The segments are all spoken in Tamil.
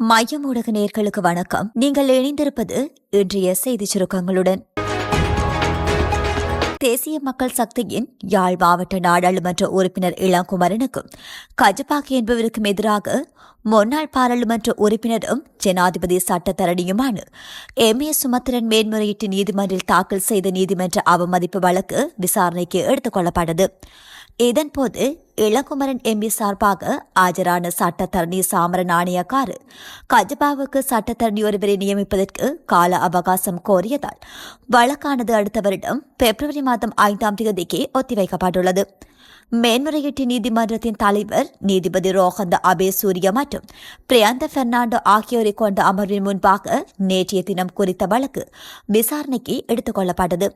மையம் ஊடக நேயர்களுக்கு வணக்கம். நீங்கள் இணைந்திருப்பது இன்றைய செய்திச் சுருக்கங்களுடன். தேசிய மக்கள் சக்தியின் யாழ் மாவட்ட நாடாளுமன்ற உறுப்பினர் இளங்குமரனுக்கும் கஜபாக்கி என்பவருக்கும் எதிராக முன்னாள் பாராளுமன்ற உறுப்பினரும் ஜனாதிபதி சட்டத்தரணியுமான எம்.ஏ. சுமந்திரன் மேன்முறையீட்டு நீதிமன்றில் தாக்கல் செய்த நீதிமன்ற அவமதிப்பு வழக்கு விசாரணைக்கு எடுத்துக் கொள்ளப்பட்டது. இதன்போது இளங்குமரன் எம்பி சார்பாக ஆஜரான சட்டத்தரணி சாமர நாணயக்காரு கஜபாவுக்கு சட்டத்தரணி ஒருவரை நியமிப்பதற்கு கால அவகாசம் கோரியதால் வழக்கானது அடுத்த வருடம் பிப்ரவரி மாதம் 5ஆம் தேதிக்கு ஒத்திவைக்கப்பட்டுள்ளது. மேன்முறையீட்டு நீதிமன்றத்தின் தலைவர் நீதிபதி ரோஹந்த அபேசூரிய மற்றும் பிரியாந்த பெர்னாண்டோ ஆகியோரை கொண்ட அமர்வின் முன்பாக நேற்றைய தினம் குறித்த வழக்கு விசாரணைக்கு எடுத்துக் கொள்ளப்பட்டது.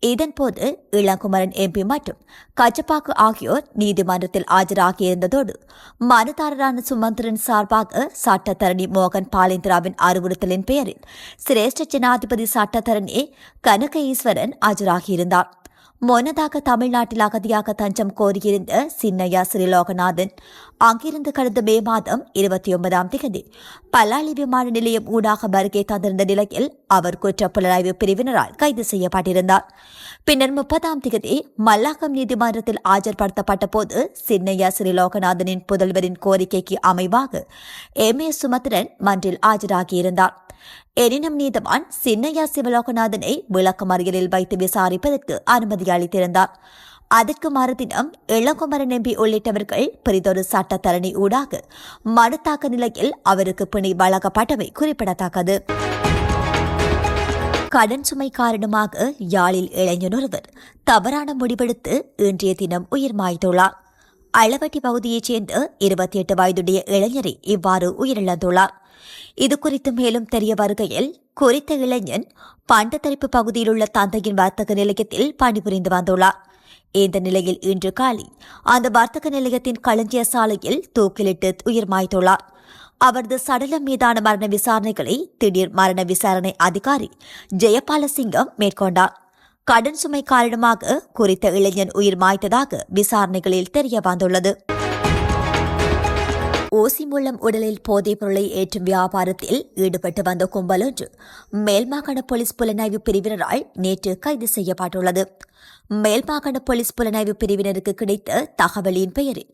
இதன்போது இளங்குமரன் எம்பி மற்றும் கஜபாக்கு ஆகியோர் நீதிமன்றத்தில் ஆஜராகியிருந்ததோடு மனுதாரரான சுமந்திரன் சார்பாக சட்டத்தரணி மோகன் பாலேந்திராவின் அறிவுறுத்தலின் பெயரில் சிரேஷ்ட ஜனாதிபதி சட்டத்தரணி கனக ஈஸ்வரன் ஆஜராகியிருந்தார். முன்னதாக தமிழ்நாட்டில் அகதியாக தஞ்சம் கோரியிருந்த சின்னையா ஸ்ரீலோகநாதன் அங்கிருந்து கடந்த மே மாதம் 29ஆம் தேதி பல்லாளி விமான நிலையம் ஊடாக வருகை தந்திருந்த நிலையில் அவர் குற்றப்புலனாய்வு பிரிவினரால் கைது செய்யப்பட்டிருந்தார். பின்னர் 30ஆம் தேதி மல்லாகம் நீதிமன்றத்தில் ஆஜர்படுத்தப்பட்ட போது சின்னையா ஸ்ரீலோகநாதனின் புதல்வரின் கோரிக்கைக்கு அமைவாக எம்.ஏ. சுமந்திரன் மன்றில் ஆஜராகியிருந்தார். எனினும் நீதவான் சின்னையா சிவலோகநாதனை விளக்கமறியலில் வைத்து விசாரிப்பதற்கு அனுமதி அளித்திருந்தார். அதற்கு மறுதினம் இளங்குமரன் எம்பி உள்ளிட்டவர்கள் பிரிதொரு சட்டத்தரணி ஊடாக மனு தாக்க நிலையில் அவருக்கு பிணை வழங்கப்பட்டவை குறிப்பிடத்தக்கது. கடன் சுமை காரணமாக யாழில் இளைஞர் ஒருவர் தவறான முடிவெடுத்து இன்றைய தினம் உயிர் மாய்த்துள்ளார். அளவட்டி பகுதியைச் சேர்ந்த 28 வயதுடைய இளைஞரை இவ்வாறு உயிரிழந்துள்ளார். இதுகுறித்து மேலும் தெரிய வருகையில் குறித்த இளைஞன் பண்டத்தரிப்பு பகுதியில் உள்ள தந்தையின் வர்த்தக நிலையத்தில் பணிபுரிந்து வந்துள்ளார். இந்த நிலையில் இன்று காலை அந்த வர்த்தக நிலையத்தின் களஞ்சிய சாலையில் தூக்கிலிட்டு உயிர் மாய்த்துள்ளார். அவரது சடலம் மீதான மரண விசாரணைகளை திடீர் மரண விசாரணை அதிகாரி ஜெயபாலசிங்கம் மேற்கொண்டார். கடன் சுமை காரணமாக குறித்த இளைஞன் உயிர் மாய்த்ததாக விசாரணைகளில் தெரிய வந்துள்ளது. ஊசி மூலம் உடலில் போதைப் பொருளை ஏற்றும் வியாபாரத்தில் ஈடுபட்டு வந்த கும்பல் ஒன்று மேல்மாகாண போலீஸ் புலனாய்வு பிரிவினரால் நேற்று கைது செய்யப்பட்டுள்ளது. மேல்மாகாண போலீஸ் புலனாய்வு பிரிவினருக்கு கிடைத்த தகவலின் பெயரில்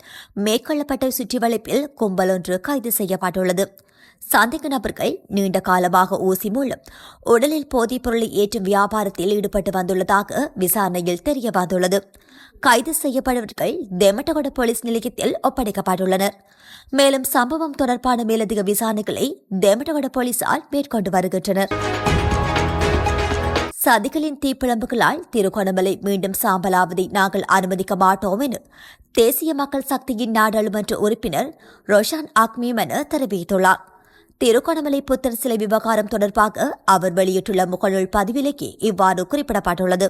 மேற்கொள்ளப்பட்ட சுற்றிவளைப்பில் கும்பல் ஒன்று கைது செய்யப்பட்டுள்ளது. சந்தேக நபர்கள் நீண்ட காலமாக ஊசி மூலம் உடலில் போதைப் பொருளை ஏற்றும் வியாபாரத்தில் ஈடுபட்டு வந்துள்ளதாக விசாரணையில் தெரிய வந்துள்ளது. கைது செய்யப்பட்டவர்கள் தெமட்டகொட போலீஸ் நிலையத்தில் ஒப்படைக்கப்பட்டுள்ளனர். மேலும் சம்பவம் தொடர்பான மேலதிக விசாரணைகளை தெமட்டகொட போலீசார் மேற்கொண்டு வருகின்றனர். சதிகளின் தீப்பிழம்புகளால் திருகோணமலை மீண்டும் சாம்பலாவதை நாங்கள் அனுமதிக்க மாட்டோம் என தேசிய மக்கள் சக்தியின் நாடாளுமன்ற உறுப்பினர் ரோஷான் ஆக்மீமன தெரிவித்துள்ளார். திருகோணமலை புத்தர் சிலை விவகாரம் தொடர்பாக அவர் வெளியிட்டுள்ள முகநூல் பதிவிலேயே இவ்வாறு குறிப்பிடப்பட்டுள்ளது.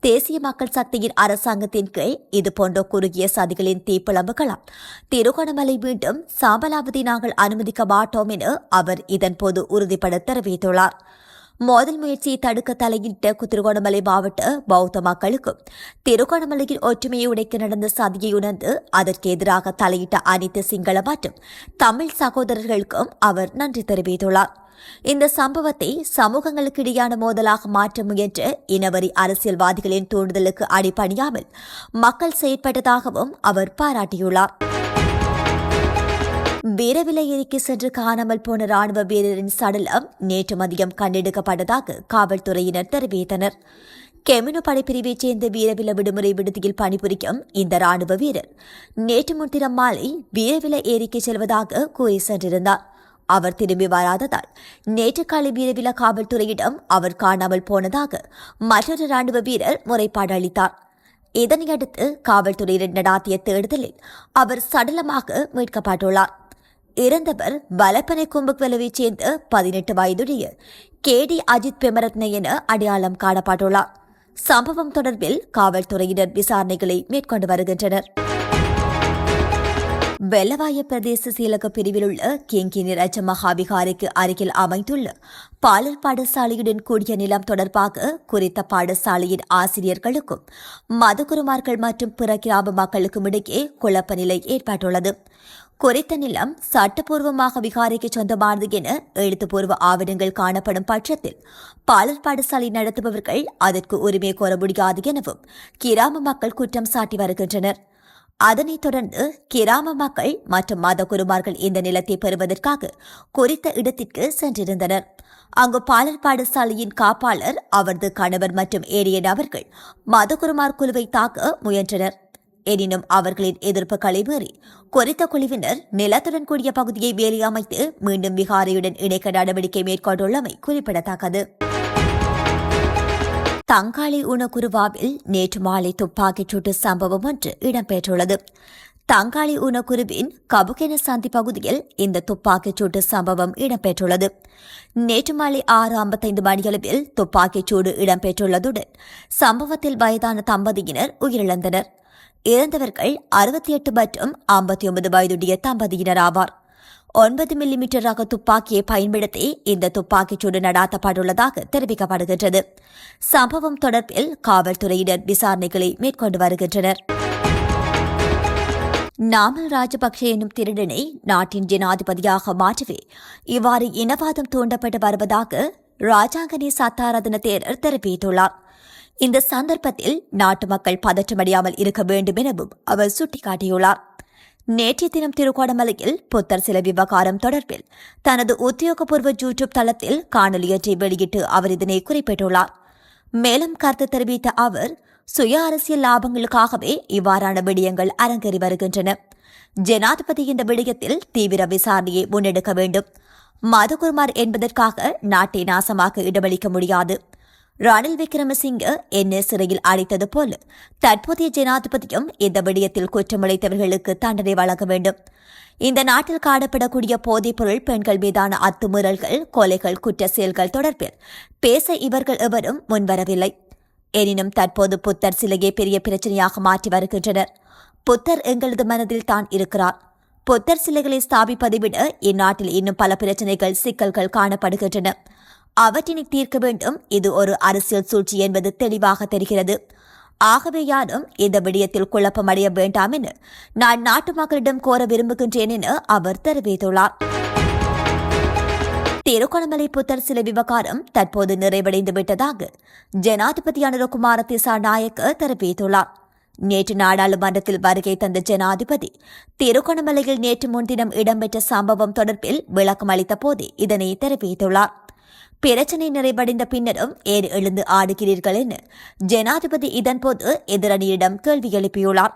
தேசிய மக்கள் சக்தியின் அரசாங்கத்தின் கீழ் இதுபோன்ற குறுகிய சதிகளின் தீப்பிழம்புகளால் திருகோணமலை மீண்டும் சாம்பலாவதை நாங்கள் அனுமதிக்க மாட்டோம் என அவர் இதன்போது உறுதிபட தெரிவித்துள்ளார். மோதல் முயற்சியை தடுக்க தலையிட்ட திருகோணமலை மாவட்ட பௌத்த மக்களுக்கும் திருகோணமலையின் ஒற்றுமையை உடைக்க நடந்த சதியை உணர்ந்து அதற்கு எதிராக தலையிட்ட அனைத்து சிங்கள மற்றும் தமிழ் சகோதரர்களுக்கும் அவர் நன்றி தெரிவித்துள்ளார். இந்த சம்பவத்தை சமூகங்களுக்கு இடையான மோதலாக மாற்ற முயன்ற இனவரி அரசியல்வாதிகளின் தூண்டுதலுக்கு அடிபணியாமல் மக்கள் செயற்பட்டதாகவும் அவர் பாராட்டியுள்ளார். வீரவிலை ஏரிக்கு சென்று காணாமல் போன ராணுவ வீரரின் சடலம் நேற்று மதியம் கண்டெடுக்கப்பட்டதாக காவல்துறையினர் தெரிவித்தனர். கெமினோ படைப்பிரிவைச் சேர்ந்த வீரவில விடுமுறை விடுதியில் பணிபுரியும் இந்த ராணுவ வீரர் நேற்று முன்தினம் மாலை வீரவில ஏரிக்கு செல்வதாக கூறி சென்றிருந்தார். அவர் திரும்பி வராததால் நேற்று காலை வீரவில காவல்துறையிடம் அவர் காணாமல் போனதாக மற்றொரு ராணுவ வீரர் முறைப்பாடு அளித்தார். இதனையடுத்து காவல்துறையினர் நடாத்திய தேடுதலில் அவர் சடலமாக மீட்கப்பட்டுள்ளார். இறந்தவர் வலப்பனை கும்புக்வெலவைச் சேர்ந்த 18 வயதுடைய கேடி அஜித் பெமரத்ன என அடையாளம் காணப்பட்டுள்ளார். சம்பவம் தொடர்பில் காவல்துறையினர் விசாரணைகளை மேற்கொண்டு வருகின்றனர். வெள்ளவாய பிரதேச செயலக பிரிவில் உள்ள கிங்கினி ரஜ மகாவிகாரிக்கு அருகில் அமைந்துள்ள பாலர் பாடசாலையுடன் கூடிய நிலம் தொடர்பாக குறித்த பாடசாலையின் ஆசிரியர்களுக்கும் மதகுருமார்கள் மற்றும் பிற கிராம மக்களுக்கும் இடையே குழப்ப நிலை ஏற்பட்டுள்ளது. குறித்த நிலம் சட்டப்பூர்வமாக விகாரைக்கு சொந்தமானது என எழுத்துப்பூர்வ ஆவணங்கள் காணப்படும் பட்சத்தில் பாலர் பாடசாலை நடத்துபவர்கள் அதற்கு உரிமை கோர முடியாது எனவும் கிராம மக்கள் குற்றம் சாட்டி வருகின்றனர். அதனைத் தொடர்ந்து கிராம மக்கள் மற்றும் மதகுருமார்கள் இந்த நிலத்தை பெறுவதற்காக குறித்த இடத்திற்கு சென்றிருந்தனர். அங்கு பாலர் பாடசாலையின் காப்பாளர், அவரது கணவர் மற்றும் ஏனைய நபர்கள் மதகுருமார் குழுவை தாக்க முயன்றனர். எனினும் அவர்களின் எதிர்ப்புகளை மீறி குறித்த குழுவினர் நிலத்துடன் கூடிய பகுதியை வேலி அமைத்து மீண்டும் விகாரையுடன் இணைக்க நடவடிக்கை மேற்கொண்டுள்ளமை குறிப்பிடத்தக்கது. தங்காளி உணக்குருவாவில் நேற்று மாலை துப்பாக்கிச் சூட்டு சம்பவம் ஒன்று இடம்பெற்றுள்ளது. தங்காளி உணக்குருவின் கபுகென சந்தி பகுதியில் இந்த துப்பாக்கிச் சூட்டு சம்பவம் இடம்பெற்றுள்ளது. நேற்று மாலை 6:55 மணியளவில் துப்பாக்கிச் சூடு இடம்பெற்றுள்ளதுடன் சம்பவத்தில் வயதான தம்பதியினர் உயிரிழந்தனர். இறந்தவர்கள் 68 மற்றும் 59 வயதுடைய தம்பதியினர் ஆவார். 9 மில்லிமீட்டர் ரக துப்பாக்கியை பயன்படுத்தி இந்த துப்பாக்கிச்சூடு நடாத்தப்பட்டுள்ளதாக தெரிவிக்கப்படுகின்றது. சம்பவம் தொடர்பில் காவல்துறையினர் விசாரணைகளை மேற்கொண்டு வருகின்றனர். நாமல் ராஜபக்சே எனும் திருடனை நாட்டின் ஜனாதிபதியாக மாற்றவே இவ்வாறு இனவாதம் தூண்டப்பட்டு வருவதாக ராஜாங்கனி சத்தாரத்ன தேரர் தெரிவித்துள்ளார். இந்த சந்தர்ப்பத்தில் நாட்டு மக்கள் பதற்றமடையாமல் இருக்க வேண்டும் எனவும் அவர் சுட்டிக்காட்டியுள்ளார். நேற்றைய தினம் திருகோணமலையில் புத்தர் சிலை விவகாரம் தொடர்பில் தனது உத்தியோகபூர்வ யூடியூப் தளத்தில் காணொலியொன்றை வெளியிட்டு அவர் இதனை குறிப்பிட்டுள்ளார். மேலும் கருத்து தெரிவித்த அவர், சுய அரசியல் லாபங்களுக்காகவே இவ்வாறான விடயங்கள் அரங்கேறி வருகின்றன. ஜனாதிபதி இந்த விடயத்தில் தீவிர விசாரணையை முன்னெடுக்க வேண்டும். மதகுருமார் என்பதற்காக நாட்டை நாசமாக்க இடமளிக்க முடியாது. ரணில் விக்ரமசிங்க என்னை சிறையில் அடைத்தது போல தற்போதைய ஜனாதிபதியும் இந்த விடயத்தில் குற்றமிழைத்தவர்களுக்கு தண்டனை வழங்க வேண்டும். இந்த நாட்டில் காணப்படக்கூடிய போதைப் பொருள், பெண்கள் மீதான அத்துமீறல்கள், கொலைகள், குற்ற செயல்கள் தொடர்பில் பேச இவர்கள் எவரும் முன்வரவில்லை. எனினும் தற்போது புத்தர் சிலையை பெரிய பிரச்சனையாக மாற்றி வருகின்றனர். புத்தர் எங்களது மனதில் தான் இருக்கிறார். புத்தர் சிலைகளை ஸ்தாபிப்பதை விட இந்நாட்டில் இன்னும் பல பிரச்சனைகள், சிக்கல்கள் காணப்படுகின்றன. அவற்றினை தீர்க்க வேண்டும். இது ஒரு அரசியல் சூழ்ச்சி என்பது தெளிவாக தெரிகிறது. ஆகவே யாரும் இந்த விடயத்தில் குழப்பமடைய வேண்டாம் என நான் நாட்டு மக்களிடம் கோர விரும்புகின்றேன் என அவர் தெரிவித்துள்ளார். திருகோணமலை புத்தர் சிலை விவகாரம் தற்போது நிறைவடைந்து விட்டதாக ஜனாதிபதி அனுரகுமார திசாநாயக்க தெரிவித்துள்ளார். நேற்று நாடாளுமன்றத்தில் வருகை தந்த ஜனாதிபதி திருகோணமலையில் நேற்று முன்தினம் இடம்பெற்ற சம்பவம் தொடர்பில் விளக்கம் அளித்த போதே இதனை தெரிவித்துள்ளார். பிரச்சினை நிறைவடைந்த பின்னரும் ஏன் எழுந்து ஆடுகிறீர்கள் என ஜனாதிபதி இதன்போது எதிரணியிடம் கேள்வி எழுப்பியுள்ளார்.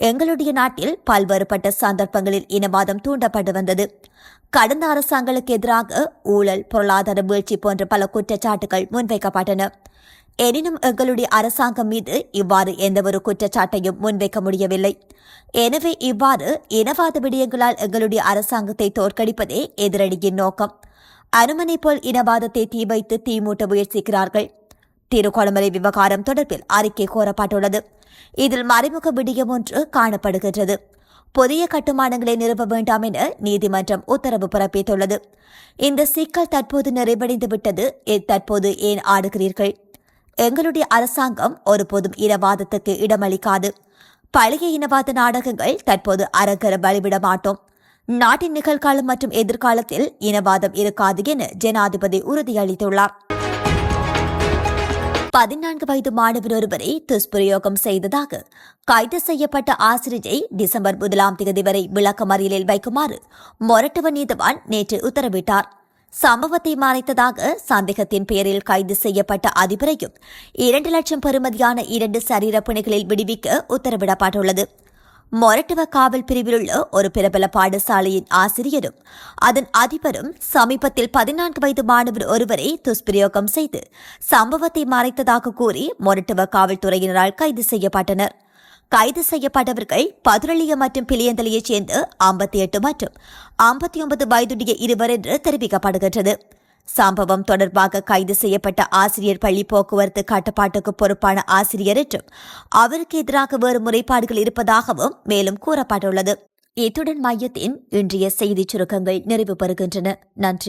எங்களுடைய நாட்டில் பல்வேறுபட்ட சந்தர்ப்பங்களில் இனவாதம் தூண்டப்பட்டு வந்தது. கடந்த அரசாங்களுக்கு எதிராக ஊழல், பொருளாதார வீழ்ச்சி போன்ற பல குற்றச்சாட்டுகள் முன்வைக்கப்பட்டன. எனினும் எங்களுடைய அரசாங்கம் மீது இவ்வாறு எந்தவொரு குற்றச்சாட்டையும் முன்வைக்க முடியவில்லை. எனவே இவ்வாறு இனவாத விடயங்களால் எங்களுடைய அரசாங்கத்தை தோற்கடிப்பதே எதிரணியின் நோக்கம். அனுமனை போல் இனவாதத்தை தீ வைத்து தீமூட்ட முயற்சிக்கிறார்கள். திருகோணமலை விவகாரம் தொடர்பில் அறிக்கை கோரப்பட்டுள்ளது. இதில் மறைமுக விடயம் ஒன்று காணப்படுகின்றது. புதிய கட்டுமானங்களை நிறுவ வேண்டாம் என நீதிமன்றம் உத்தரவு பிறப்பித்துள்ளது. இந்த சிக்கல் தற்போது நிறைவடைந்து விட்டது. தற்போது ஏன் ஆடுகிறீர்கள்? எங்களுடைய அரசாங்கம் ஒருபோதும் இனவாதத்துக்கு இடமளிக்காது. பழைய இனவாத நாடகங்கள் தற்போது அரங்கர வழிவிட மாட்டோம். நாட்டின் நிகழ்காலம் மற்றும் எதிர்காலத்தில் இனவாதம் இருக்காது என ஜனாதிபதி உறுதியளித்துள்ளார். 14 வயது மாணவர் ஒருவரை துஷ்பிரயோகம் செய்ததாக கைது செய்யப்பட்ட ஆசிரியை டிசம்பர் 1 வரை விளக்கமறியலில் வைக்குமாறு மொரட்டுவ நீதவான் நேற்று உத்தரவிட்டார். சம்பவத்தை மறைத்ததாக சந்தேகத்தின் பேரில் கைது செய்யப்பட்ட அதிபரையும் 2 லட்சம் பெறுமதியான 2 சரீர பிணைகளில் விடுவிக்க உத்தரவிடப்பட்டுள்ளது. மொரட்டுவ காவல் பிரிவில் உள்ள ஒரு பிரபல பாடசாலையின் ஆசிரியரும் அதன் அதிபரும் சமீபத்தில் 14 வயது மாணவர் ஒருவரை துஷ்பிரயோகம் செய்து சம்பவத்தை மறைத்ததாக கூறி மொரட்டுவ காவல்துறையினரால் கைது செய்யப்பட்டனர். கைது செய்யப்பட்டவர்கள் பதுரளிய மற்றும் பிளியந்தலையைச் சேர்ந்த 58 மற்றும் 59 வயதுடைய இருவர் என்று தெரிவிக்கப்படுகின்றது. சம்பவம் தொடர்பாக கைது செய்யப்பட்ட ஆசிரியர் பள்ளி போக்குவரத்து கட்டுப்பாட்டுக்கு பொறுப்பான ஆசிரியர் என்றும் அவருக்கு எதிராக வேறு முறைப்பாடுகள் இருப்பதாகவும் மேலும் கூறப்பட்டுள்ளது. இத்துடன் மையத்தின் இன்றைய செய்திச் சுருக்கங்கள் நிறைவு பெறுகின்றன. நன்றி.